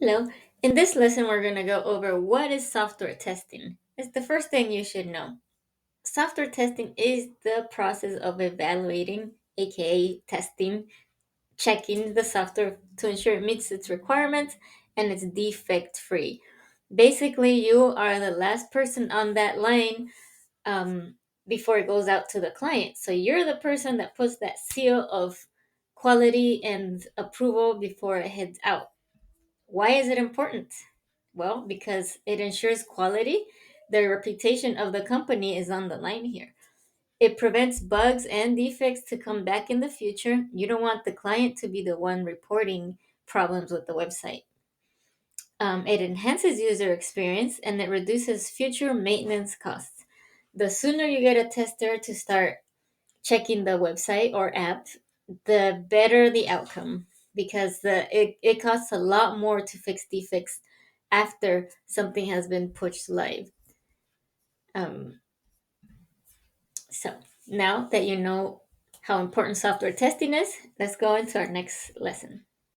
Hello. In this lesson, we're going to go over what is software testing. It's the first thing you should know. Software testing is the process of evaluating, aka testing, checking the software to ensure it meets its requirements and it's defect free. Basically, you are the last person on that line before it goes out to the client. So you're the person that puts that seal of quality and approval before it heads out. Why is it important? Well, because it ensures quality. The reputation of the company is on the line here. It prevents bugs and defects to come back in the future. You don't want the client to be the one reporting problems with the website. It enhances user experience and it reduces future maintenance costs. The sooner you get a tester to start checking the website or app, the better the outcome because it costs a lot more to fix defects after something has been pushed live. Um, so now that you know how important software testing is, let's go into our next lesson.